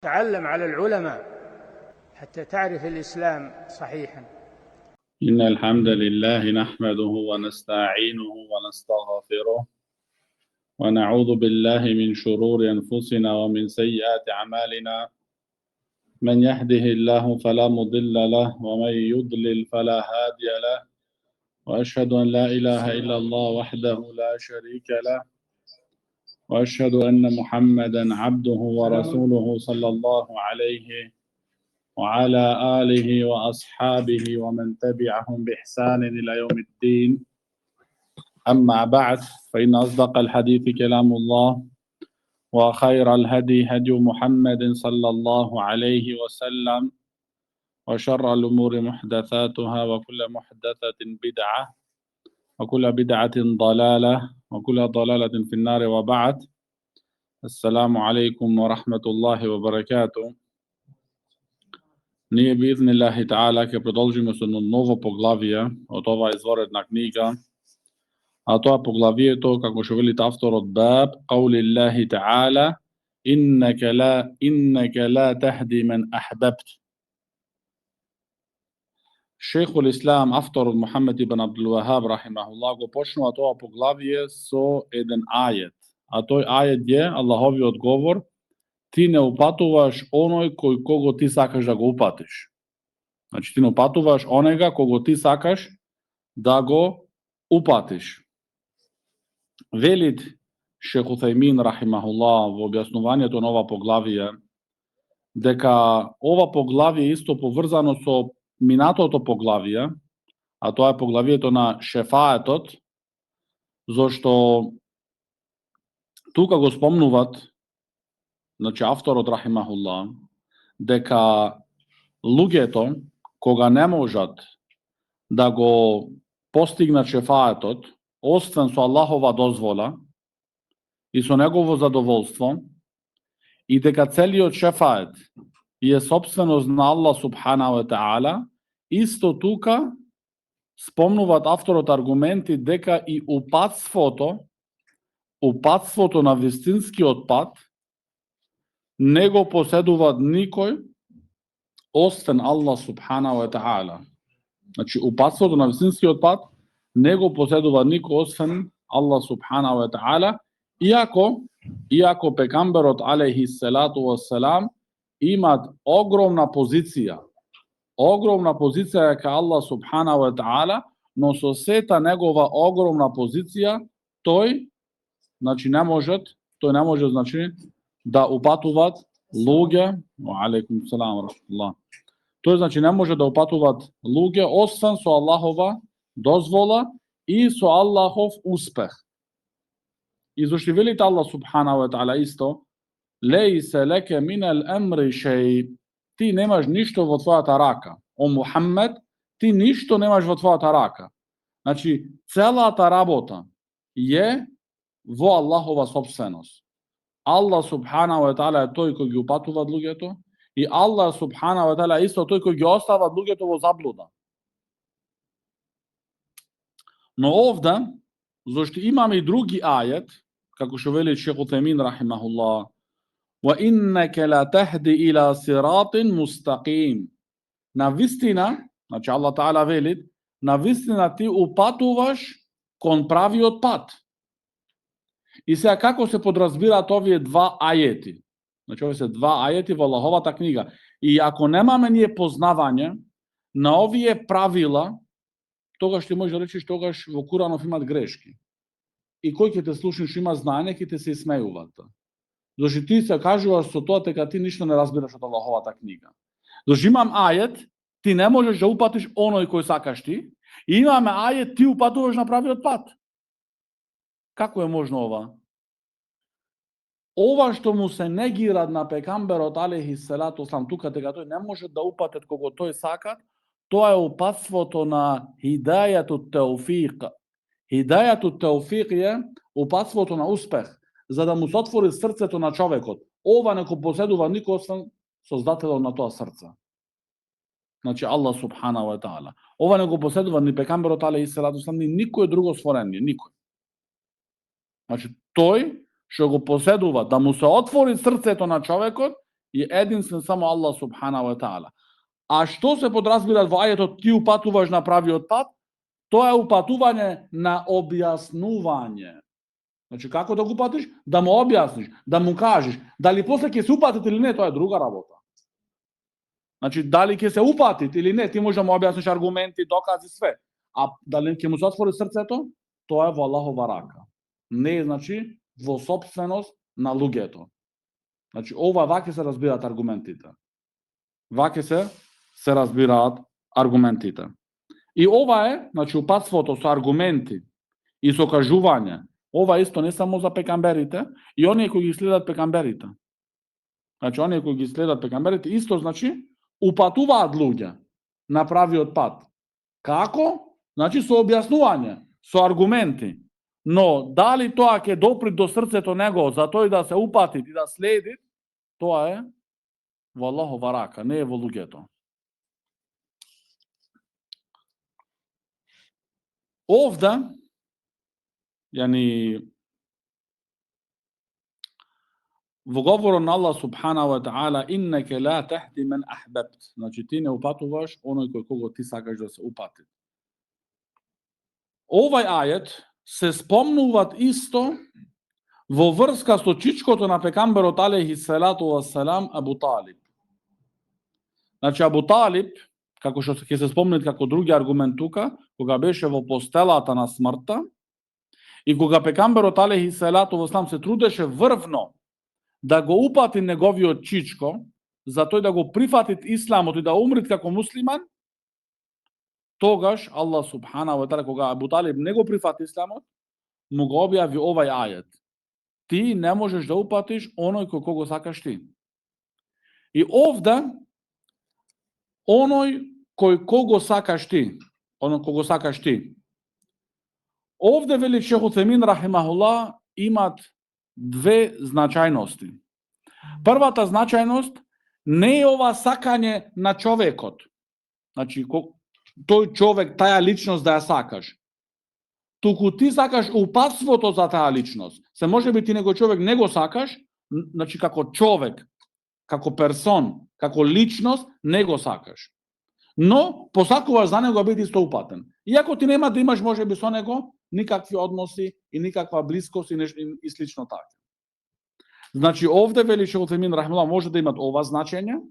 تعلم على العلماء حتى تعرف الإسلام صحيحا. إن الحمد لله نحمده ونستعينه ونستغفره ونعوذ بالله من شرور أنفسنا ومن سيئات أعمالنا. من يهده الله فلا مضل له ومن يضلل فلا هادي له، وأشهد أن لا إله إلا الله وحده لا شريك له، وأشهد أن محمدا عبده ورسوله صلى الله عليه وعلى آله وأصحابه ومن تبعهم بإحسان إلى يوم الدين. أما بعد، فإن أصدق الحديث كلام الله، وخير الهدي هدي محمد صلى الله عليه وسلم، وشر الأمور محدثاتها، وكل محدثة بدعة، وكل بدعة ضلالة، وكل ضلالة في النار. وبعد. السلام عليكم ورحمة الله وبركاته. Ние بإذن الله تعالى ќе продолжиме со ново поглавие од оваа изворедна книга, а тоа поглавието, како што велите авторот, баб qaulillaahi ta'ala innaka la tahdi man ahbabta. Шейхул Ислам, авторот Мухамед ибн Абдул Вахаб рахимахуллах, го почнува тоа поглавие со еден ајет, а тој ајет е Аллаховиот говор: ти не упатуваш оној кој кого ти сакаш да го упатиш. Значи ти не упатуваш онега кого ти сакаш да го упатиш. Велит Шейх Утајмин рахимахуллах во објаснувањето на ова поглавие дека ова поглавие исто поврзано со минатото поглавие, а тоа е поглавието на шефаетот, зашто тука го спомнуват, значи авторот рахимахуллах, дека луѓето кога не можат да го постигнат шефаетот, освен со Аллахова дозвола и со негово задоволство, и дека целиот шефает е собственост на Аллах субханаху ва таала, исто тука спомнуваат авторот аргументи дека и упатството на вистинскиот пат не го поседуваат никој освен Аллах субханаху ва таала. Значи упатството на вистинскиот пат не го поседува никој освен Аллах субханаху ва таала, иако пегамберот алейхи селату вассалам имат огромна позиција кај Аллах субханаху ва таала, но со сета негова огромна позиција тој не може да упатуваат луѓе, алейкум селам ва рахматуллах. Тој не може да упатуваат луѓе освен со Аллахова дозвола и со Аллахов успех. И зашто велите Аллах субханаху ва таала исто: лейсе леке минал амри шеј, ти немаш ништо во твојата рака. О Мухаммед, ти ништо немаш во твојата рака. Значи целата работа е во Аллахова собственост. Аллах субханаху ва таала е тој кој ги упатува луѓето, и Аллах субханаху ва таала е исто тој кој ги остава луѓето во заблуда. Но овде, зашто имаме и други ајет, како што вели Шейх Утајмин рахимахуллах: ва иннака ла тахди ила сиратин мустақим. На вистина, значи Аллах таала вели, на вистина ти упатуваш кон правиот пат. И сега како се подразбираат овие два ајети? Значи овие се два ајети во Аллаховата книга. И ако немаме ние познавање на овие правила, тогаш ти може да речеш тогаш во Куранов имат грешки. И кој ќе те слушне што има знаење, ќе те се смејуваат. Зашто ти се кажуваш со тоа дека ти ништо не разбираш од Аллаховата книга. Зашто имам ајет, ти не можеш да упатиш оној кој сакаш ти, и имаме ајет, ти упатуваш на правиот пат. Како е можно ова? Ова што му се негира на пегамберот алейхи селату вассалам тука, дека тој не може да упатат кого тој сакат, тоа е упатството на хидајатут теуфиқ. Хидајатут теуфиқ е упатството на успех, за да му се отвори срцето на човекот. Ова не го поседува никој освен создателот на тоа срце. Значи Аллах субханаху ва таала. Ова не го поседува ни пегамберот алейхи селату вассалам, ни никој друго створение, никој. Значи тој што го поседува да му се отвори срцето на човекот je единствен само Аллах субхана ва таала. А што се подразбира во ајетот ти упатуваш на правиот пат? Тоа е упатување на објаснување. Значи, како да го упатиш? Да му објасниш, да му кажеш. Дали после ќе се упатит или не, тоа е друга работа. Значи, дали ќе се упатит или не, ти можеш да му објасниш аргументи, докази, све. А дали ќе му се отвори срцето, тоа е во Аллахова рака. Не е, значи, во собственост на луѓето. Значи, ваќе се разбираат аргументите. Ваќе се разбираат аргументите. И ова е, значи, упатството со аргументи и со кажување. Ова исто не само за пекамберите, и оние кои ги следат пекамберите. Значи, оние кои ги следат пекамберите, исто, значи, упатуваат луѓе на правиот пат. Како? Значи, со објаснување, со аргументи. Но, дали тоа ќе допри до срцето него, за тој да се упати и да следи, тоа е во Аллахова рака, не е во луѓето. Овде, во говорот на Аллах субхана ва таала, иннеке ла техди мен ахбебт. Значи, ти не упатуваш оној кој кого ти сакаш да се упати. Овај ајет се спомнуваат исто во врска со чичкото на пекамберот алейхи салату вассалам Абу Талиб. Значи, Абу Талиб, како што ќе се спомнет како други аргумент тука, кога беше во постелата на смртта, и кога пекамберот алейхи салату вассалам се трудеше врвно да го упати неговиот чичко, за тој да го прифатит исламот и да умрит како муслиман, тогаш Аллах субхана ва таала, кога Абу Талиб не го прифати исламот, му го објави овај ајет. Ти не можеш да упатиш оној кој кого сакаш ти. И овде, оној кој кого сакаш ти, овде вели Шех Уцемин рахимахуллах, имат две значајности. Првата значајност не е ова сакање на човекот. Значи, тој човек, таја личност да ја сакаш. Туку ти сакаш упатството за таа личност. Се може би ти него човек не го сакаш, значи како човек, како персон, како личност, не го сакаш. Но посакуваш за него биде исто упатен. Иако ти нема да имаш може би со него никакви односи и никаква блискост и слично така. Значи овде вели Шех Уцемин рахимахуллах може да имат ова значење,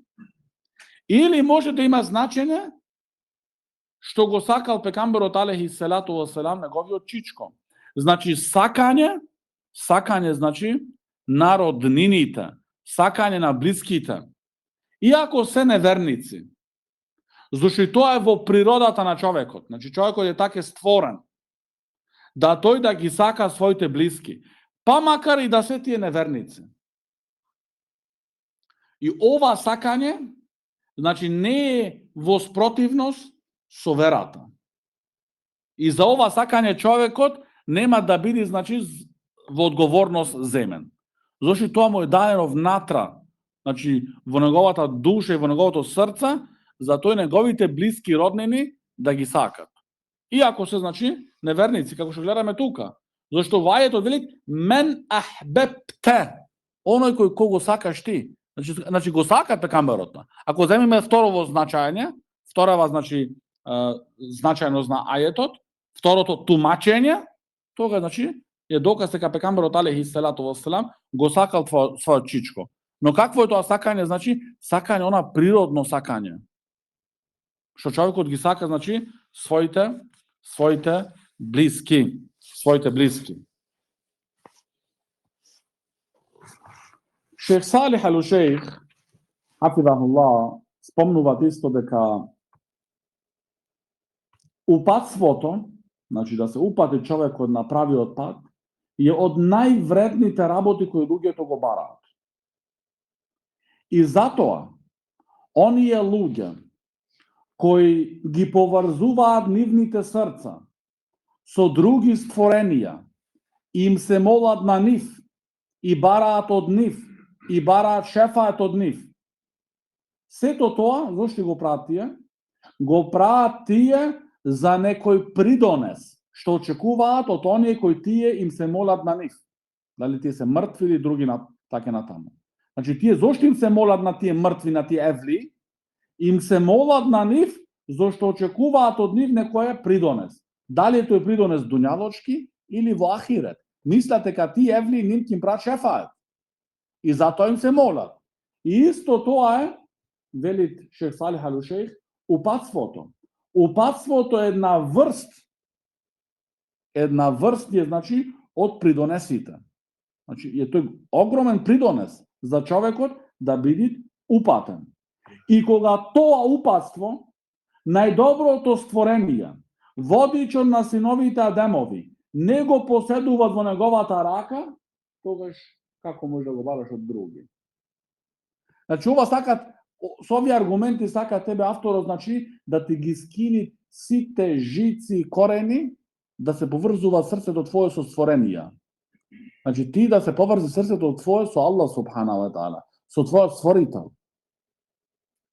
или може да има значење што го сакал пекамберот алейхи салату вассалам неговиот чичко. Значи сакање значи на роднините, сакање на блиските. Иако се неверници. Зашто тоа е во природата на човекот. Значи човекот е така створен да тој да ги сака своите блиски, па макар и да се тие неверници. И ова сакање, значи не е во спротивност со верата. И за ова сакање човекот нема да биде, значи, во одговорност земен. Зашто тоа му е дадено внатра, значи во неговата душа и во неговото срце, за тој неговите блиски роднини да ги сакат. Иако се, значи, неверници, како што гледаме тука. Зашто во ајетот вели мен ахбебте, оној кој кого сакаш ти. Значи го сакат пекамберот. Ако земиме второво значање, вторава, значи, значајност на ајетот, второто тумачење, тога, значи, е доказ дека пекамберот алейхи салату вассалам го сакал својот чичко. Но какво е тоа сакање? Значи, сакање, она природно сакање. Што човекот ги сака, значи, своите блиски. Шех Салих ал-Шейх, хафидахуллах, спомнуваат исто дека упатството, значи да се упати човекот на правиот пат, е од највредните работи кои луѓето го бараат. И затоа, оние луѓе кои ги поврзуваат нивните срца со други створенија, им се молат на нив, и бараат од нив, и бараат шефаат од нив. Сето тоа, зошто го прават тие? Го прават тие за некој придонес, што очекуваат од оние кои тие им се молат на нив. Дали тие се мртви или други така натаму. Значи, тие зошто им се молат на тие мртви, на тие евли? Им се молат на нив, зашто очекуваат од нив некој придонес. Дали е тој придонес дуњалочки или во ахирет? Мислат дека тие евли ним ќе им прат шефаат. И затоа им се молат. И исто тоа е, вели шех Салих ал-Шейх, упатството. Упатството е една врст е, значи, од придонесите. Значи, е тој огромен придонес за човекот да биде упатен. И кога тоа упатство, најдоброто створение, водичот на синовите Адемови, не го поседуваат во неговата рака, тогаш како може да го бараш од други? Значи, ова сакат, со овие аргументи сака тебе авторот, значи, да ти ги скини сите жици и корени, да се поврзува срцето твое со створенија. Значи, ти да се поврзи срцето твое со Аллах субханаху ва таала, со твојот створител.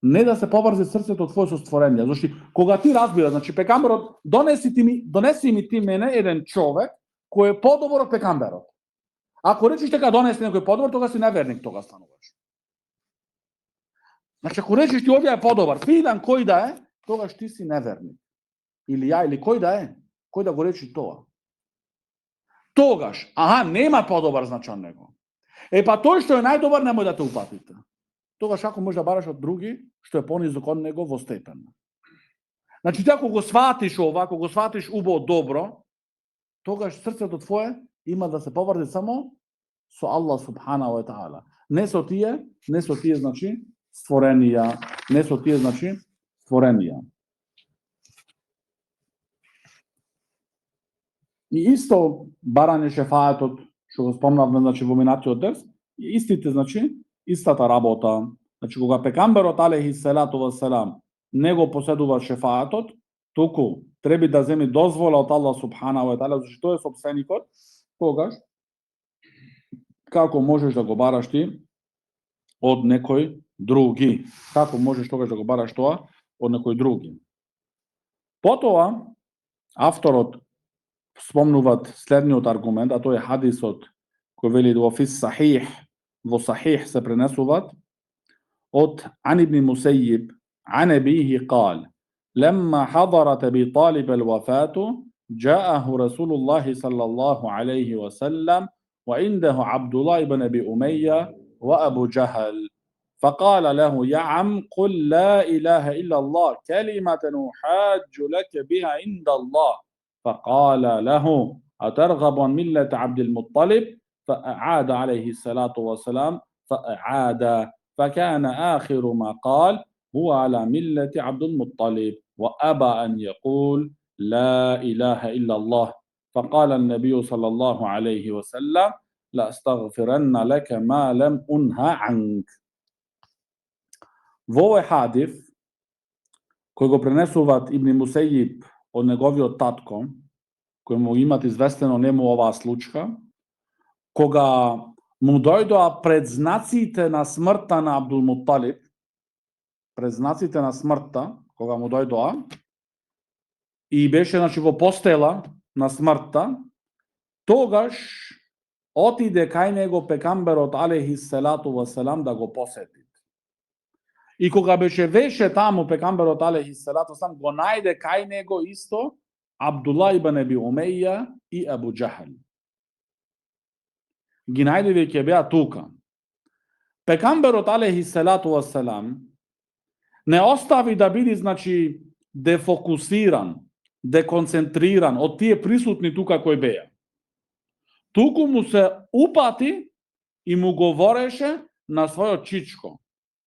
Не да се поврзи срцето твое со створенија. Зашто кога ти разбира, значи пекамберот, донеси ми ти мене еден човек кој е подобар од пекамберот. Ако речеш дека донеси некој подобар, тога си неверник, тога стануваш. Значи, ако речеш ти овие е подобар, фидан кој да е, тогаш ти си неверник. Или ја, или кој да е, кој да го речи тоа. Тогаш, нема подобар значи од него. Па тој што е најдобар немој да те упатите. Тогаш ако може да бараш од други, што е понизок од него во степен. Значи, ти ако го сватиш ова, ако го сватиш убаво добро, тогаш срцето твое има да се поврзи само со Аллах субханаху ва таала. Не со тие, значи, створенија. Не со тие, значи, створенија. И исто барање шефаатот, што го спомнавме, значи, во минатиот дерс, истите, значи, истата работа. Значи, кога пекамберот алейхи селату ва селам не го поседува шефаатот, туку треба да земи дозвола од Аллах субханаху ва таала, зашто тој е собственикот, тогаш како можеш да го бараш ти од некој други? Како можеш тогаш да го бараш тоа од некој други? Потоа авторот спомнуваат следниот аргумент, а тој е хадисот кој вели во сахих се пренесуваат од Ан ибн Мусайиб عن أبيه قال لما حضرت أبي طالب الوفاة جاءه رسول الله صلى الله عليه وسلم وعنده عبد الله بن أبي أمية وأبو جهل فقال له يا عم قل لا إله إلا الله كلمة أحاج لك بها عند الله فقال له أترغب عن ملة عبد المطلب فأعاد عليه الصلاة والسلام فأعاد فكان آخر ما قال هو على ملة عبد المطلب وأبى أن يقول لا إله إلا الله فقال النبي صلى الله عليه وسلم لأستغفرن لك ما لم أنهى عنك. Во овој хадис, кој го пренесуваат Ибн Мусајиб од неговиот татко, кој му имат известено нему оваа случка, кога му дојдоа предзнаците на смртта на Абдул Муталиб, предзнаците на смртта, кога му дојдоа, и беше, значи, во постела на смртта, тогаш отиде кај него пекамберот алейхи селату ва селам да го посети. И кога веше таму пекамберот алейхи селату ва селам, го најде кај него исто Абдулла ибн Аби Умеја и Абу Джахл. Ги најде веќе беа тука. Пекамберот алейхи селату ва селам не остави да биде, значи, дефокусиран, деконцентриран од тие присутни тука кои беа. Туку му се упати и му говореше на својот чичко.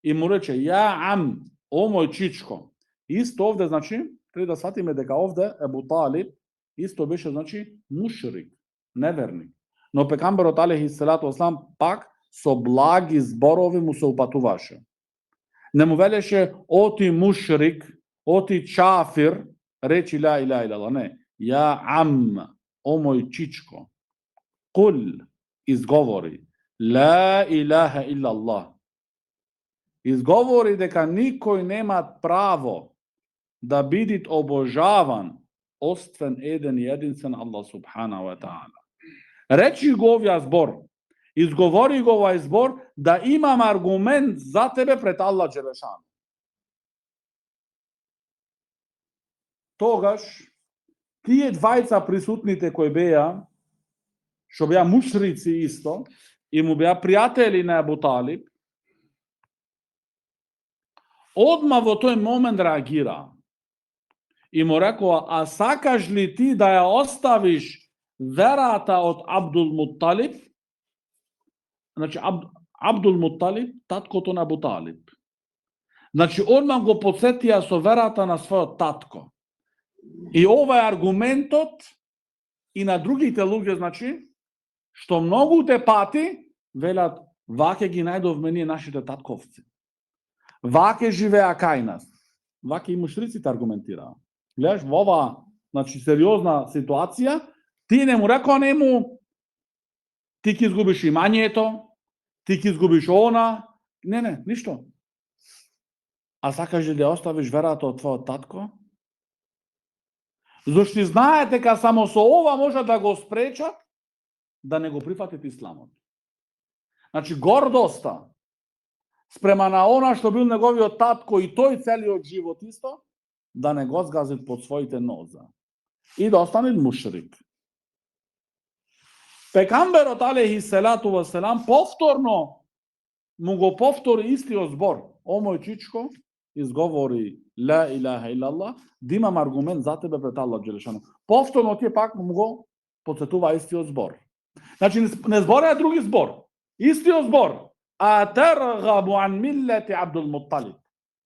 И му рече, ја ам, о мој чичко. Исто овде, значи, треба да сватиме дека овде Ебу Талиб исто беше, значи, мушрик, неверник. Но пекамберот алейхи селату ва селам пак со благи зборови му се упатуваше. Не му велеше, о ти мушрик, о ти чафир, речи ла иляха илlallah. Не, ја ам, о мој чичко. Кул, изговори, ла илаха илlallah. Изговори дека никој нема право да биде обожаван освен еден и единствен Аллах субханаху ва таала. Речи го овој збор Изговори го овај збор да имам аргумент за тебе пред Аллах Джелешан. Тогаш, тие двајца присутните кои беа, што беа мушрици исто, и му беа пријатели на Абу Талиб, одма во тој момент реагира. И му рекоа, а сакаш ли ти да ја оставиш верата од Абдул Мутталиб? Значи, Абдул Мутталиб, таткото на Абу Талиб. Значи, одма го подсетија со верата на својот татко. И ова е аргументот и на другите луѓе, значи, што многуте пати велат, ваќе ги најдовме ние нашите татковци. Ваќе живеа кај нас. Ваќе и мушриците аргументираа. Гледаш, во ова, значи, сериозна ситуација, ти не му рекоа нему, ти ќе изгубиш имањето, ти ќе изгубиш она, не, ништо. А сакаш ли да оставиш верата од твојот татко? Зошто знаете дека само со ова може да го спречат да не го прифатите исламот. Значи, гордоста спрема на она што бил неговиот татко и тој целиот живот исто, да не го згазит под своите ноза. И да остане мушрик. Пекамберот алейхи селату ва селам повторно му го повтори истиот збор. О мој чичко, изговори ла илаха илlallah, да имам аргумент за тебе пред Аллах Джелешану. Повторно тие пак му го потсетува истиот збор. Значи не зборува други збор. Истиот збор. А таргабу ан миллати Абдул Мутталиб.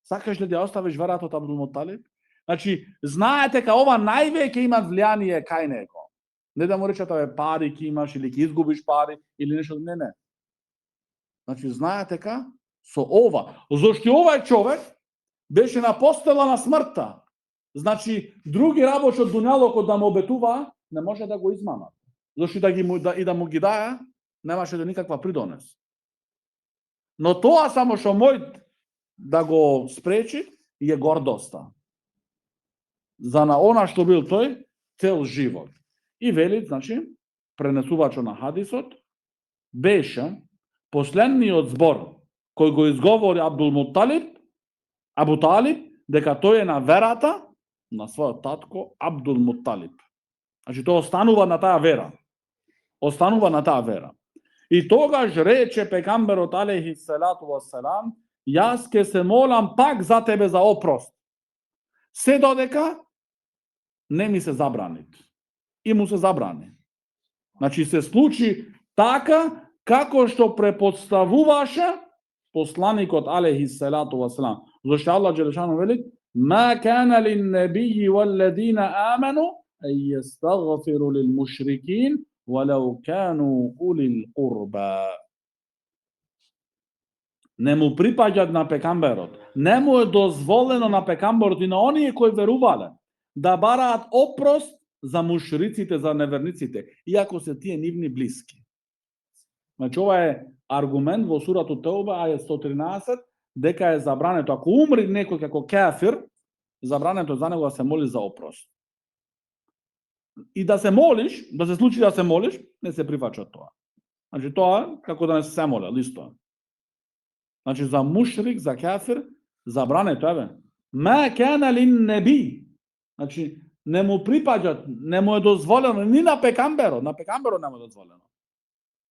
Сакаш ли да оставиш верата од Абдул Мутталиб? Значи, знаете дека ова највеќе има влијание кај него. Не да му речете пари ќе имаш или ќе изгубиш пари или нешто, не. Значи, знаете дека со ова, зашто овај човек беше на постела на смртта. Значи, други работи од дуњалокот да му обетува, не може да го измамат. Зашто да му ги даа, немаше да никаква придонес. Но тоа само што мој да го спречи е гордоста. За на она што бил тој цел живот. И вели, значи, пренесувачо на хадисот, беше последниот збор кој го изговори Абу Талиб, дека тој е на верата на својот татко Абдул Мутталиб. Значи, тоа останува на таа вера. Останува на таа вера. И тогаш рече пекамберот алейхи селату ва селам, јас ке се молам пак за тебе за опрост. Се додека не ми се забранит. И му се забрани. Значи, се случи така како што препоставуваше посланикот алейхи селату ва селам. Зашто Аллах Джелешану вели: "Ма кана лин-набiyyi вал-лазина аману ан ястагфиру лил-мушрикин валау кану улил курба." Не му припаѓаат на пекамберот. Не му е дозволено на пекамберот и на оние кои верувале да бараат опрост за мушриците, за неверниците, иако се тие нивни блиски. Значи, ова е аргумент во сурату Теуба, ајет 113, дека е забрането. Ако умри некој како кафир, забрането за него да се моли за опрост. И да се молиш, да се случи да се молиш, не се прифаќа тоа. Значи, тоа како да не се моле, листо. Значи, за мушрик, за кафир, забрането, ма кана лин-неби. Значи, не му припаѓат, не му е дозволено ни на пекамберот не му е дозволено.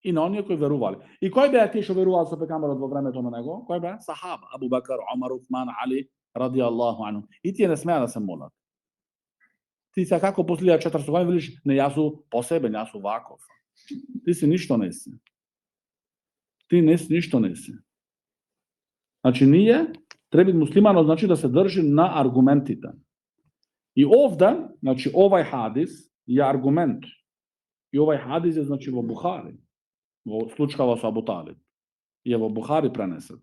И на оние кои верувале. И кој беа тие што верувале со пекамберот во времето на него? Кој беа? Сахаба, Абу Бакр, Омар, Усман, Али, радијаллаху анхум. И тие не смеа да се молат. Ти сега како после 400 години велиш, не, јас су посебен, јас су ваков. Ти си ништо не си. Ти ништо не си. Значи, ние треба муслиманот, значи, да се држи на аргументите. И овде, значи, овај хадис е аргумент. И овај хадис е, значи, во Бухари. Во случкава со Абу Талиб. И е во Бухари пренесен.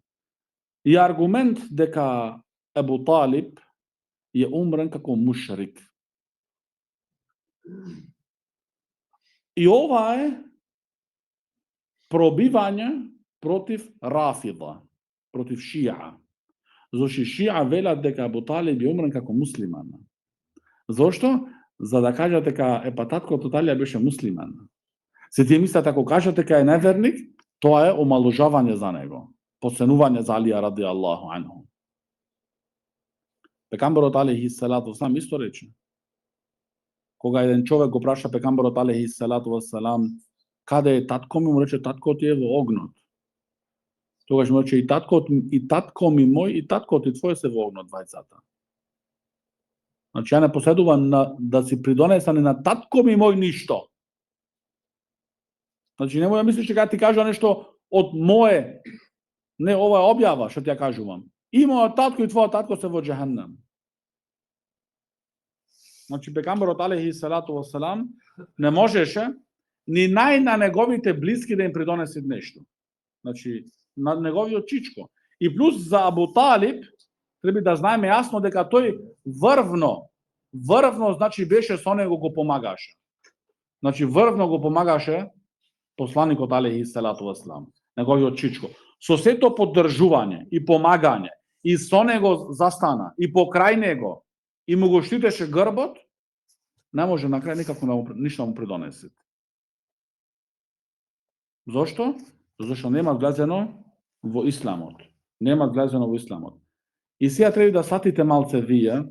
И аргумент дека Абу Талиб е умрен како мушрик. И ова е пробивање против Рафида, против Шиа. Зошто Шиа велат дека Абу Талиб е умрен како муслиман. Зошто? За да кажат дека таткото Талија беше муслиман. Се тие мислат ако кажат дека е неверник, Тоа е омалужавање за него, посенување за Алија ради Аллаху анху. Пекамберот алейхи салату вассалам исто рече. Кога еден човек го праша пекамберот алейхи салату вассалам каде е татко ми, му рече татко ти е во огнот. Тогаш му рече и татко ми мој и татко ти твој се во огнот двајцата. Значи ја не поседувам да си придонесам на татко ми мој ништо. Значи немој да мислиш дека ти кажа нешто од мое, не ова е објава што ти ја кажувам. И мојот татко и твојот татко се во џехеннем. Значи пекамберот алейхи салату вассалам не можеше ни на неговите блиски да им придонесе нешто. Значи на неговиот чичко. И плюс за Абу Талиб треба да знаеме јасно дека тој врвно значи беше со него го помагаше. Значи врвно го помагаше посланикот алейхи салату вассалам, неговиот чичко. Со сето поддржување и помагање и со него застана и покрај него и му го штитеше грбот, не може на крај никако ништо му придонесе. Зошто? Зашто нема влезено во исламот. Нема влезено во исламот. И сега треба да сватите малце вие,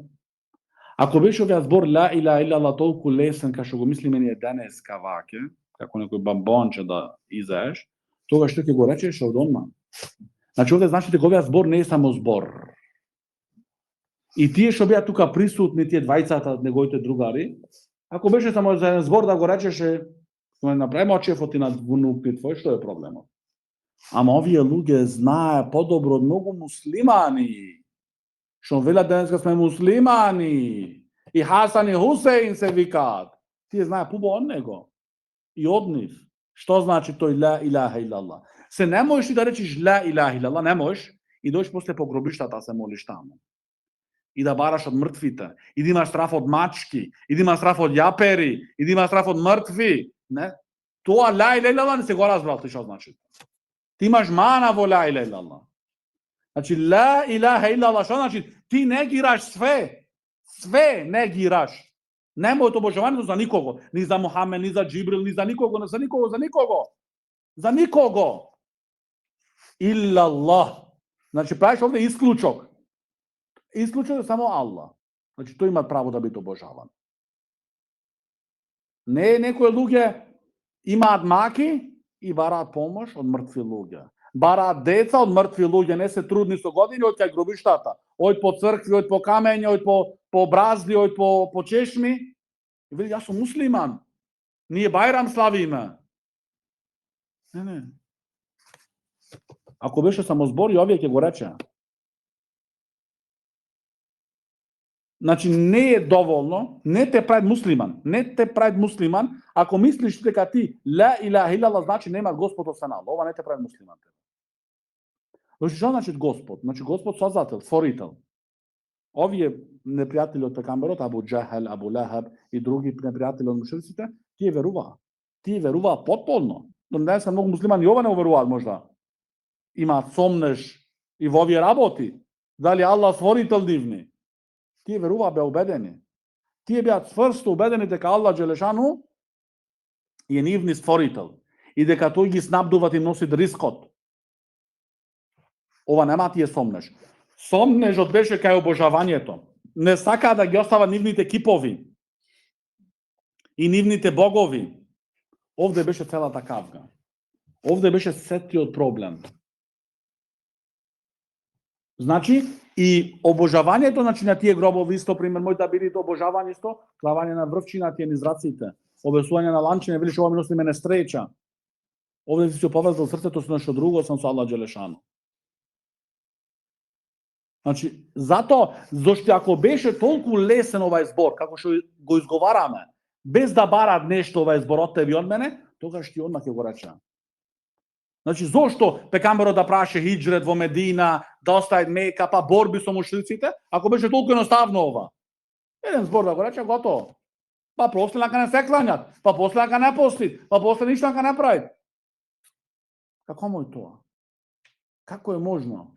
ако беше овој збор ла илаха илаллах толку лесен кај што го мислиме ние денеска ваќе, како некој бамбонче да изаеш, тогаш што ќе го речеш од одма. Значи овде значи дека овој збор не е само збор. И тие што беа тука присутни, тие двајцата неговите другари, ако беше само за еден збор да го речеше, ќе направиме очефот и на внукти твој, што е проблемот? Ама овие луѓе знае подобро од многу муслимани. Што велат денеска сме муслимани. И Хасан и Хусейн се викаат. Тие знае пубо од него. И од нив. Што значи тој ла илаха илаллах? Се не можеш да речиш ла илаха илаллах, не можеш и дојш после по гробиштата се молиш таму. И да бараш од мртвите, и да имаш страф од мачки, и да имаш страф од јапери, и да имаш страф од мртви. Не? Тоа ла илаха илаллах не се го разбрал ти што значи. Ти имаш мана во ла илаха илаллах. Значи ла илаха илаллах што значи? Ти не гираш све. Све не гираш. Немој обожавањето за никого, ни за Мухамед, ни за Џибрил, ни за никого, за никого. За никого. Илаллах. Значи правиш овде исклучок. Исклучок е само Аллах. Значи тој има право да биде обожаван. Не некои луѓе имаат маки и бараат помош од мртви луѓе. Бараат деца од мртви луѓе, не се трудни со години, од кај гробиштата. Од по цркви, од по камења, од по бразди, од по чешми. И вели, јас сум муслиман. Ние бајрам славиме. Не. Ако беше само збор, и овие ќе го рече. Значи не е доволно, не те прави муслиман, ако мислиш дека ти ла илаха илаллах значи нема Господ освен Аллах. Ова не те прави муслиман. Значи што значи Господ? Значи Господ создател, створител. Овие непријатели од пекамберот, Абу Џахел, Абу Лахаб и други непријатели од мушриците, тие веруваа потполно. Но не се многу муслимани и ова не веруваат можда. Имаат сомнеш и во овие работи. Дали Аллах створител нивни? Тие веруваа, беа убедени. Тие беа цврсто убедени дека Аллах Џелешану е нивни створител и дека тој ги снабдува и носи рискот. Ова нема тие сомнеш. Сомнежот беше кај обожавањето. Не сакаа да ги остават нивните кипови и нивните богови. Овде беше целата кавга. Овде беше сетиот проблем. Значи, и обожавањето на тие гробови исто, пример, мој да бидите обожавање исто, клавање на врвчина тие низ раците, обесување на ланчине, велиш ова ми носи мене стреча. Овде си се поврзал срцето со нешто друго, со Аллах Џелешану. Значи, зашто ако беше толку лесен овај збор, како што го изговараме, без да барат нешто овај збор од тебе и од мене, тогаш ти одмах ќе го рече. Значи, зошто пекамберот да праше хиџрет во Медина, да остави Мека, па борби со мушриците, ако беше толку едноставно ова? Еден збор да го рече, готово. Па после нака не се кланјат, па после нака не постит, па после ништо нака не прави. Како му е тоа? Како е можно?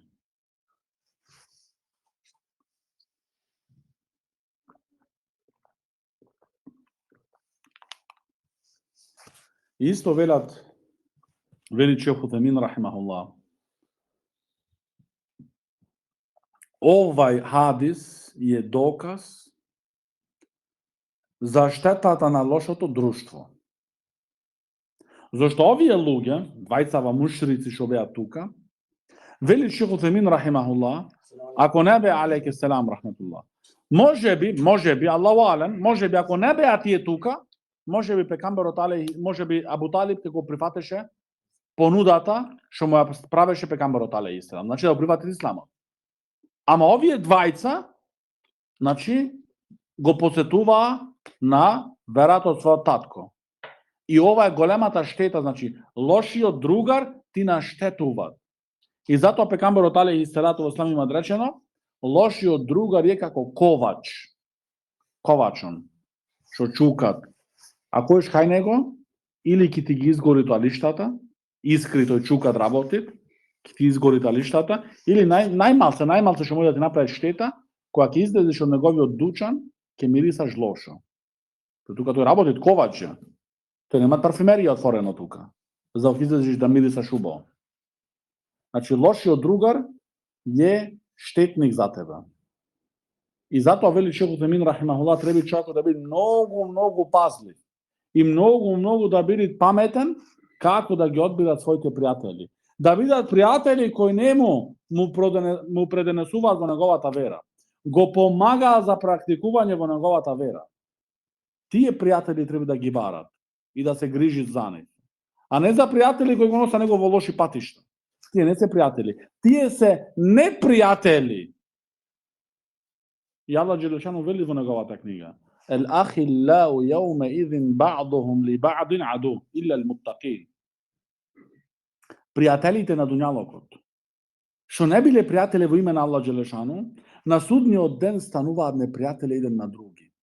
Исто велат вели Шейх Утемин рахимахуллах. Овај хадис е доказ за штетата на лошото друштво. Зашто овие луѓе, двајцава мушрици што беа тука, вели Шейх Утемин рахимахуллах, ако не беа алейке селам рахметуллах, може би, Аллаху алем, може би ако не беа тие тука, може би пекамберот алейхи, може би Абу Талиб ќе го прифатеше понудата што му ја правеше пекамберот алейхи селам, значи да го прифати исламот. Ама овие двајца, значи, го посетуваа на верата од својот татко. И ова е големата штета, значи, лошиот другар ти наштетува. И затоа пекамберот алейхи селату васелам има речено, лошиот другар е како ковач. Ковачон, што чукат. А којш кај него, или ќе ти ги изгори тоалиштата, искри тој чукат работи, ќе ти изгори тоалиштата, или најмалце што може да ти направи штета, кога ќе излезеш од неговиот дучан, ќе мирисаш лошо. Тука тој работи ковач. Тој нема парфумерија отворено тука, за да излезеш да мирисаш убаво. Значи, лошиот другар е штетник за тебе. И затоа вели Шейх Утемин рахимахуллах, треба човекот да биде многу пазлив и многу да биде паметен како да ги одбират своите пријатели. Да бидат пријатели кои не му преденесуваат во неговата вера, го помагаат за практикување во неговата вера. Тие пријатели треба да ги барат и да се грижат за нив. А не за пријатели кои го носат него во лоши патишта. Тие не се пријатели. Тие се непријатели. И Аллах Джелешану вели во неговата книга: Ел ахиллау јауме идин ба'духум ли ба'дин аду, илля ал муттақин. Пријателите на дуњалокот, што не биле пријатели во име на Аллах Джелешану, на судниот ден стануваат непријатели еден на други.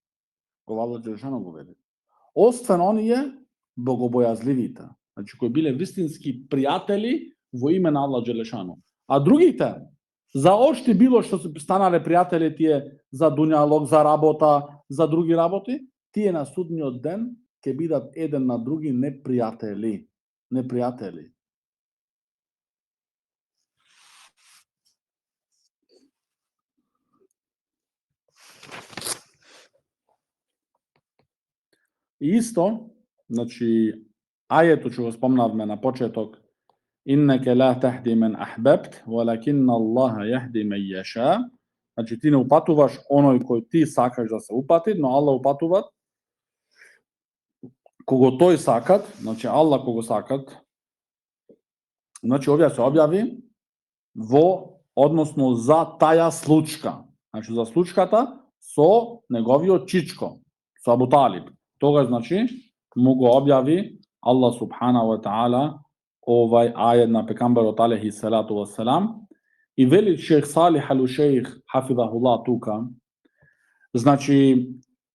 Кога Аллах Джелешану го вели. Освен оние богобојазливите, значи кои биле вистински пријатели во име на Аллах Джелешану. А другите, за ошти било што се станале пријатели тие за дуњалог, за работа, за други работи, тие на судниот ден ќе бидат еден на други непријатели. Непријатели. И исто, значи, ајето што го спомнавме на почеток, Иннеке ла тахди мен ахбебт, валакинна Аллаха јахди мен јаша. Значи, ти не упатуваш оној кој ти сакаш да се упати, но Аллах упатува кого тој сакат, значи Аллах кого сакат. Значи, овие се објави во, односно за таја случка. Значи, за случката со неговиот чичко, со Абу Талиб. Тога, значи, му го објави Аллах субхана ва таала овај ајет на пекамберот алейхи салату васелам. И вели Шейх Салих ал-Шейх хафизахуллах тука, значи,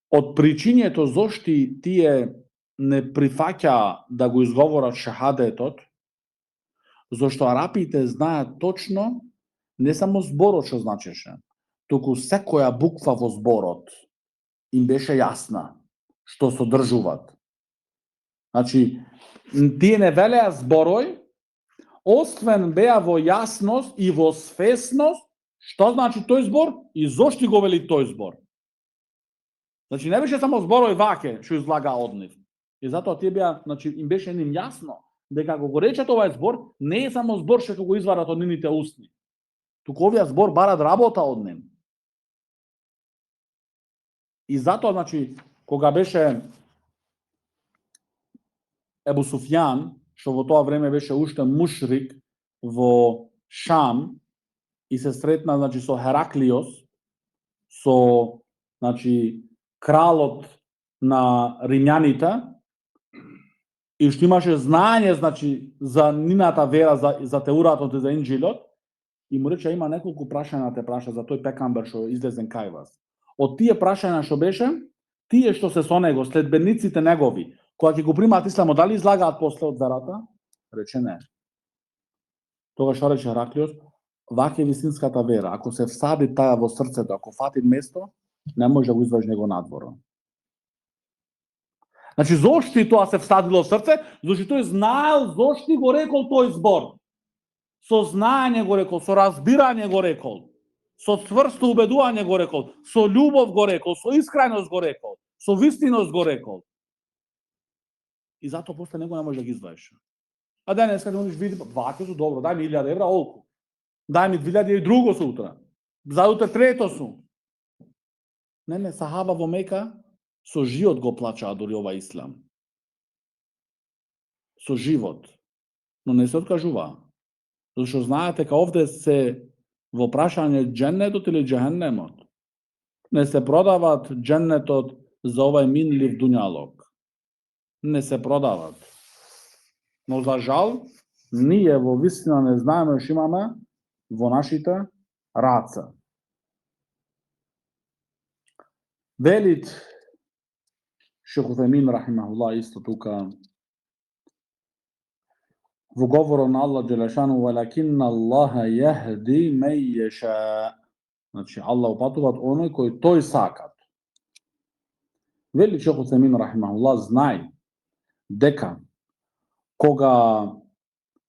од причињето зошти тие не прифаќа да го изговорат шахадетот, зашто арапите знаат точно не само зборот што значеше, туку секоја буква во зборот им беше јасна што содржуваат. Значи, тие не велеа зборој, освен беа во јасност и во свесност што значи тој збор и зошто го вели тој збор. Значи, не беше само зборој ваке што излага од нив. И затоа тие беа, значи, им беше ним јасно дека кога го речат овај збор, не е само збор што го изварат од нивните устни, туку овие збор барат работа од нив. И затоа, значи, кога беше Ебу Суфјан, што во тоа време беше уште мушрик во Шам и се сретна, значи, со Хераклиос, со, значи, кралот на римјаните, и што имаше знаење, значи, за нината вера, за Теуратот и за Инџилот, и му рече, има неколку прашања да те праша за тој пекамбер што излезен кај вас. Од тие прашања што беше, тие што се со него, следбениците негови, кога ќе го примаат исламот, дали излагаат после од верата? Рече не. Тогаш што рече Хераклиос? Ваќе е вистинската вера. Ако се всади таја во срцето, ако фати место, не може да го извадиш него надвор. Значи, зошто и тоа се всадило в срце? Зашто тој знаел зошто го рекол тој збор. Со знаење го рекол, со разбирање го рекол, со цврсто убедување го рекол, со љубов го рекол, со искреност го рекол, со вистиност го рекол. И затоа после него не може да ги издвоиш. А денеска да можеш види, ваќе су добро, дај ми 1000 евра, олку. Дај ми 2000 и друго сутра. За утре трето су. Не, сахаба во Мека со живот го плачаа дури ова ислам. Со живот. Но не се откажуваа. Зашто знаете дека овде се во прашање дженнетот или джехеннемот. Не се продават дженнетот за овај минлив дуњалог. Не се продават. Но за жал, ние во вистина не знаеме што имаме во нашите раца. Велит Шейх Утемин рахимахуллах исто тука во говорот на Аллах Джелешану валакинна Аллаха јахди мен јеша. Значи Аллах упатуват оној кој тој сакат. Вели Шейх Утемин рахимахуллах, знај дека кога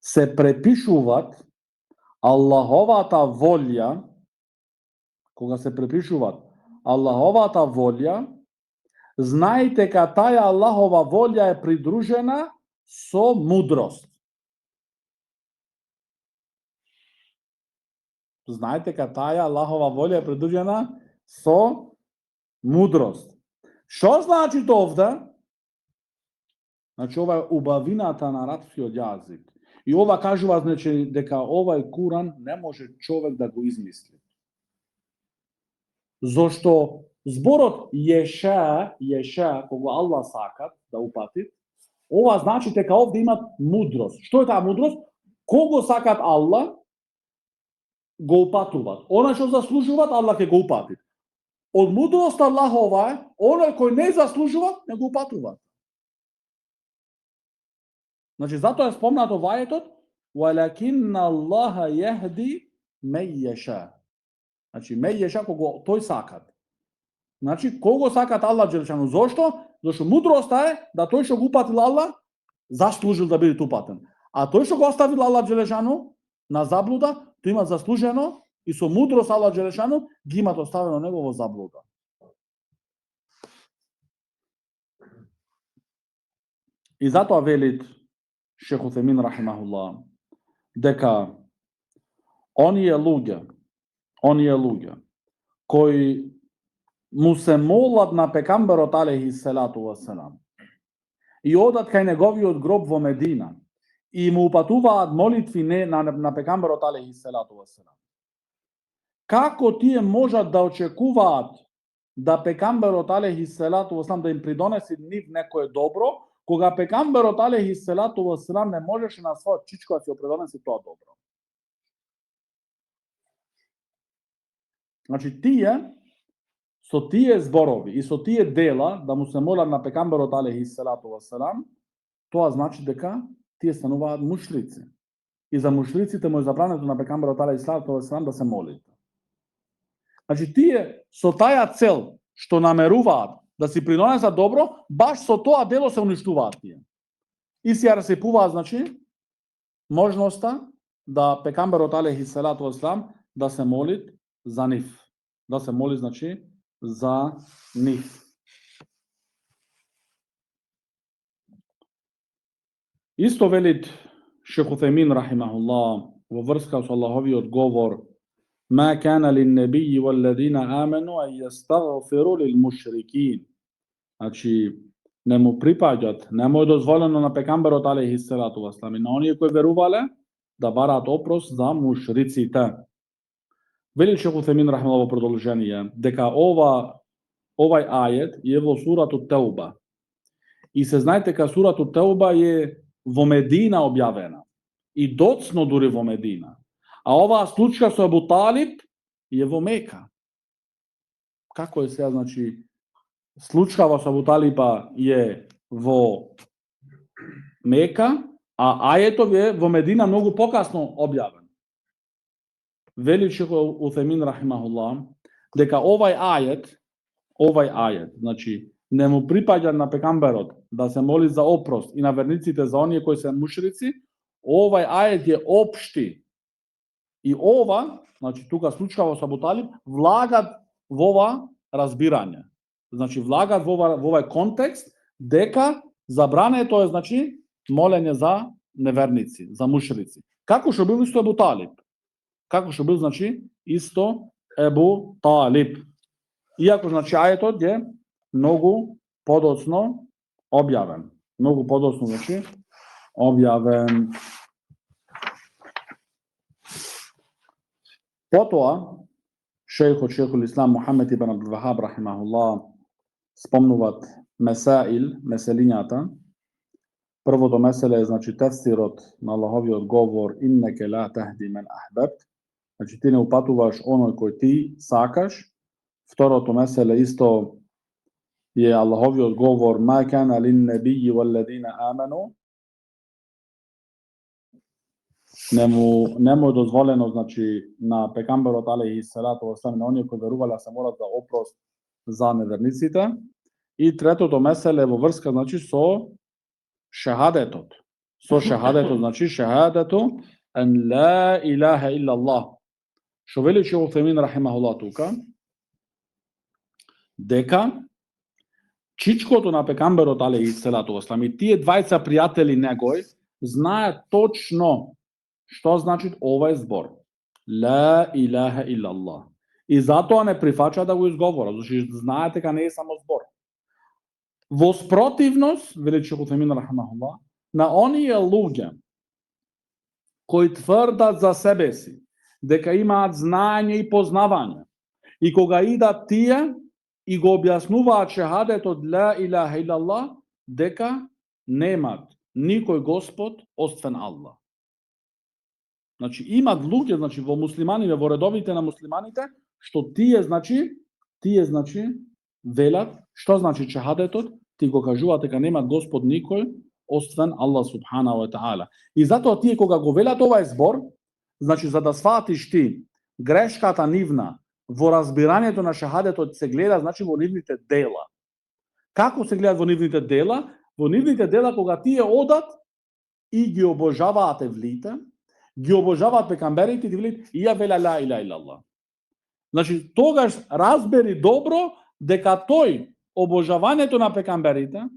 се препишуват Аллаховата волја, знајте дека таа Аллахова волја е придружена со мудрост. Знајте дека таа Аллахова волја е придружена со мудрост. Што значи тоа овде? Значи ова е убавината на арапскиот јазик. И ова кажува значи дека овај Куран не може човек да го измисли. Зошто зборот јеша, кога Аллах сакат да упати, ова значи дека овде имат мудрост. Што е таа мудрост? Кого сакат Аллах, го упатуват. Оној што заслужуваат, Аллах ќе го упати. Од мудрост Аллахова е, оној кој не заслужува, не го упатуваат. Значи, затоа е спомнато во ајетот وَلَكِنَّ اللَّهَ يَهْدِي مَن يَشَاءُ. Значи, меј јеша кого тој сакат. Значи, кого сакат Аллах Джелешану? Зошто? Зашто мудроста е да тој што го упатил Аллах, заслужил да биде упатен. А тој што го оставил Аллах Джелешану на заблуда, тој има заслужено и со мудрост Аллах Джелешану ги имат оставено него во заблуда. И затоа велит Шейх Утемин рахимахуллах дека оние луѓе кои му се молат на пекамберот алейхи селату васелам и одат кај неговиот гроб во Медина и му упатуваат молитви на пекамберот алейхи селату васелам. Како тие можат да очекуваат да пекамберот алейхи селату васелам да им придонеси нив некое добро, кога пекамберот алейхи селату васелам не можеше на својот чичко да си придонеси тоа добро? Значи тие со тие зборови и со тие дела да му се молат на пекамберот алейхи селату васелам, тоа значи дека тие стануваат мушрици. И за мушриците му е забрането на пекамберот алейхи селату васелам да се молат. Значи тие со таја цел што намеруваат да си принесат добро, баш со тоа дело се уништуваат тие. И си ја расипуваат, значи, можноста да пекамберот алейхи селату васелам да се моли за нив. Да се моли, значи, за нив. Исто велит Шейх Утемин рахимахуллах во врска со Аллаховиот говор: "Ма кана лин-набии вал-лазина аману ан јастагфиру лил-мушрикин." Значи, не му припаѓат, не му е дозволено на пекамберот алейхи селату васелам и на оние кои верувале да бараат опрост за мушриците. Вели Шейх Утемин рахимахуллах во продолжение дека овај ајет е во суратот Тауба. И се знаете дека суратот Тауба е во Медина објавена. И доцно дури во Медина. А оваа случка со Абу Талиб е во Мека. Како е сега, значи, случкава со Абу Талиба е во Мека, а ајетов е во Медина многу покасно објавен. Вели Шейх Утемин рахимахуллах дека овај ајет, значи, не му припаѓа на пекамберот да се моли за опрост и на верниците за оние кои се мушрици, овај ајет е општи. И ова, значи тука случкаво со Абу Талиб, влагат во ова разбирање. Значи влагат во овај контекст дека забрането е значи молење за неверници, за мушрици. Како што бил исто Абу Талиб. Како што бил значи исто Абу Талиб. Иако значи ајетот е многу подоцно објавен. Многу подоцно значи објавен. Потоа шейхул Ислам Мухамед ибн Абдул Вахаб рахимахуллах спомнуваат меселињата. Првото меселе е значи тефсирот на Аллаховиот говор иннеке ла тахди мен ахбабт. Значи ти не упатуваш оној кој ти сакаш. Второто меселе исто е Аллаховиот говор ма кана лин набии валладина аману. Нему е дозволено значи на пекамберот алейхи салату вассалам на оние кои верувале се молат за опрост за неверниците. И третото меселе во врска значи со шахадетот. Со шахадетот значи шахадету ан ла илаха илла Аллах. Што вели Шейх Утхаймин рахимахуллах тука дека чичкото на пекамберот алейхи салату вассалам и тие двајца пријатели негови знаат точно што значи овај збор. Ла илаха илла Аллах. И затоа не прифаќа да го изговорат, зашто знаат дека не е само збор. Во спротивност, вели Шейх Утхаймин рахимахуллах, на оние луѓе кои тврдат за себе си дека имаат знаење и познавање и кога идат тие и го објаснуваат шехадетот ла илаха илла Аллах, дека немат никој Господ освен Аллах. Значи имат луѓе значи во муслиманите, во редовите на муслиманите, што тие значи велат што значи шехадетот, ти го кажуваат дека немат Господ никој освен Аллах субханаху ва таала. И затоа тие кога го велат овај збор, значи за да сватиш ти грешката нивна во разбирањето на шахадетот се гледа значи во нивните дела. Како се гледат во нивните дела? Во нивните дела кога тие одат и ги обожаваат евлите, ги обожаваат пекамберите и ти велат ја вела ла илаха илла Аллах. Значи тогаш разбери добро дека тој обожавањето на пекамберите,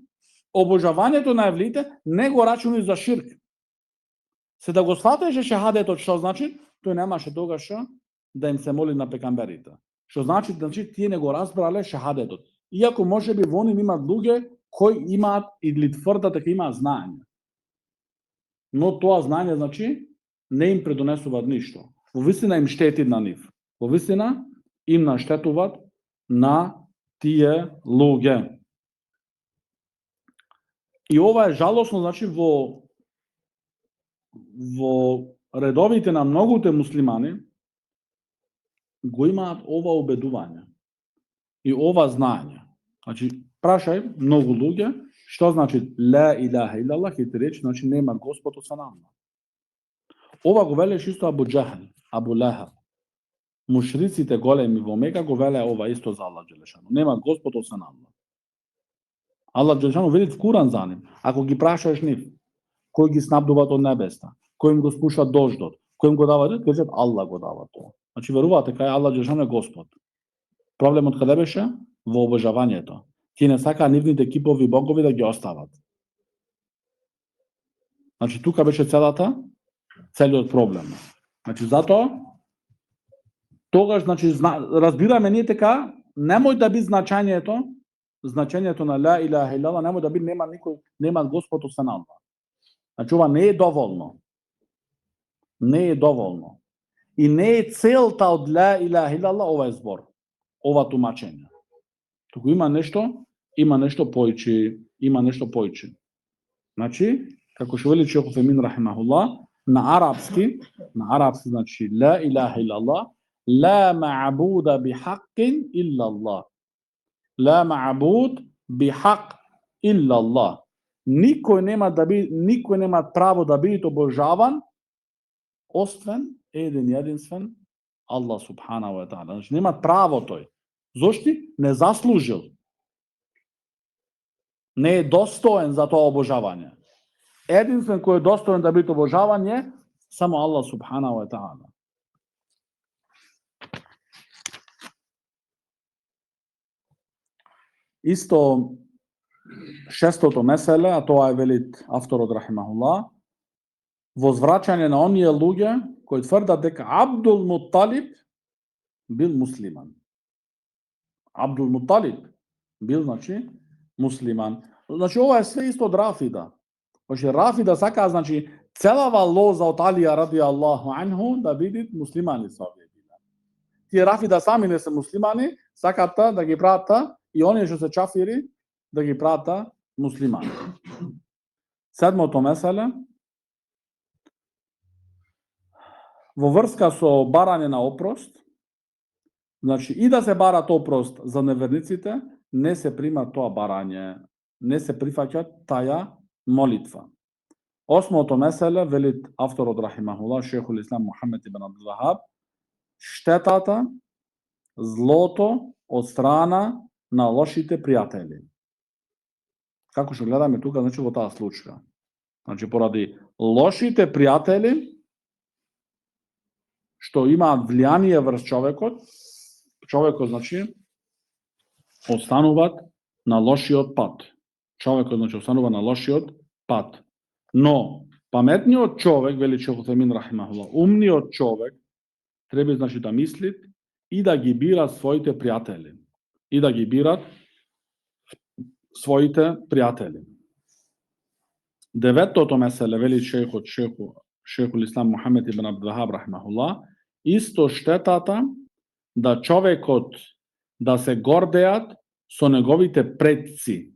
обожавањето на евлите не го рачуни за ширк. Се да го сватеше шахадетот што значи, тој немаше тогаш да им се моли на пекамберите. Што значи тие не го разбрале шахадетот. Иако можеби во нив имаат луѓе кои имаат или тврдат дека имаат знаење. Но тоа знаење значи не им предонесуваат ништо. Во вистина им штети на нив. Во вистина им наштетуваат на тие луѓе. И ова е жалосно значи во редовите на многуте муслимани го имаат ова убедување и ова знаење. Значи, прашај многу луѓе што значи ла илаха илла Аллах и ти рече значи нема Господ освен Аллах. Ова го велеш исто Абу Џахл, Абу Лахаб. Мушриците големи во Мека го веле ова исто за Аллах џелешану. Нема Господ освен Аллах. Аллах џелешану вели в Куран за нив. Ако ги прашаш нив, кој ги снабдуваат од небеста, кој им го спуша дождот, кој им го дава ред, кажат Аллах го дава тоа. Значи веруваат дека Аллах џелешану е Господ. Проблемот каде беше? Во обожавањето. Тие не сакаа нивните кипови богови да ги остават. Значи тука беше целиот проблем. Значи затоа тогаш значи разбираме ние дека немој да би значењето на ла илаха илла Аллах, немој да би нема Господ освен Аллах. Значи ова не е доволно. Не е доволно. И не е целта од ла илаха илла Аллах овај збор, ова тумачење. Туку има нешто поиќе. Значи, како што вели Шейх Утхаймин рахимахуллах, на арапски значи ла илаха илла Аллах, ла ма'буда бихаққин илла Аллах. Ла ма'буд бихақ илла Аллах. Никој нема право да биде обожаван освен еден единствен Аллах субханаху ва таала. Значи нема право тој. Зошто? Не заслужил. не е достоен за тоа обожавање. Единствен кој е достоен да биде обожаван е само Аллах субханаху ва таала. Исто шестото меселе, а тоа е велит авторот рахимахуллах, возвраќање на оние луѓе кои тврдат дека Абдул Муталиб бил муслиман. Абдул Муталиб бил, значи, муслиман. Значи, ова е све исто од Рафида. Значи, Рафида сака, значи, целава лоза од Алија ради Аллаху анху да бидат муслимани со овие. Тие Рафида сами не се муслимани, сакат да ги прават и оние што се чафири да ги прават муслимани. Седмото меселе, во врска со барање на опрост, значи и да се барат опрост за неверниците, не се прима тоа барање, не се прифаќа таја молитва. Осмото меселе, велит авторот рахимахуллах, шейхул ислам Мухамед ибн Абдул Вахаб, штетата, злото од страна на лошите пријатели. Како што гледаме тука, значи во таа случка. Значи поради лошите пријатели што имаат влијание врз човекот, значи остануваат на лошиот пат. Човекот, значи, останува на лошиот пат. Но паметниот човек, вели Шейх Утемин рахимахуллах, умниот човек треба, значи, да мисли и да ги бира своите пријатели. И да ги бират своите пријатели. Деветото меселе, вели Шейхул Ислам Мухамед ибн Абдул Вахаб рахимахуллах, исто штетата да човекот да се гордеат со неговите предци.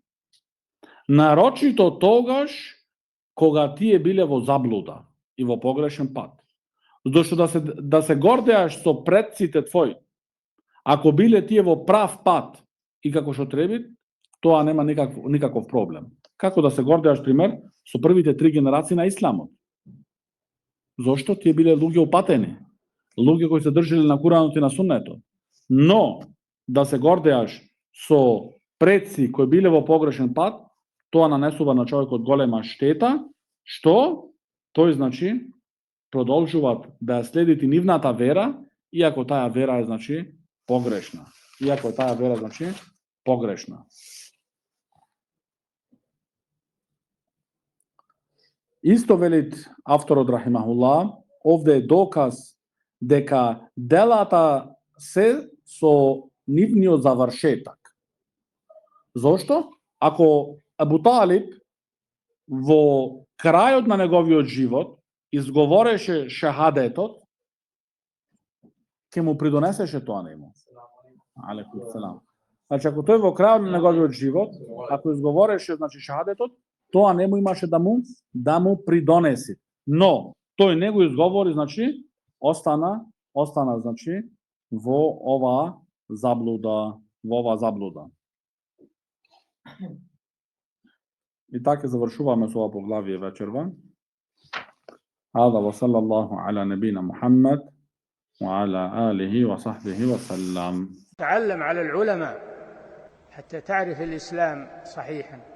Нарочито тогаш кога тие биле во заблуда и во погрешен пат. Зошто да се гордеаш со предците твои, ако биле тие во прав пат и како што треба, тоа нема никаков проблем. Како да се гордеаш, пример, со првите 3 генерации на исламот? Зошто? Тие биле луѓе упатени, луѓе кои се држеле на Куранот и на Суннетот. Но да се гордеаш со предци кои биле во погрешен пат, тоа нанесува на човекот голема штета, што тој, значи, продолжуваат да ја следите нивната вера, иако таа вера е, значи, погрешна. Исто велит авторот рахимахуллах, овде е доказ дека делата се со нивниот завршетак. Зошто? Ако Абу Талиб во крајот на неговиот живот изговореше шахадетот, ќе му придонесеше тоа нему. Алейкум селам. Значи, ако тој во крајот на неговиот живот, ако изговореше, значи, шахадетот, тоа нему имаше да му придонеси. Но тој не го изговори, значи, остана, значи, во ова заблуда. И така завршуваме со ова поглавие вечерва. Hada wa sallallahu ala nabina Muhammad wa ala alihi wa sahbihi wa sallam. تعلم على العلماء حتى تعرف الإسلام صحيحا.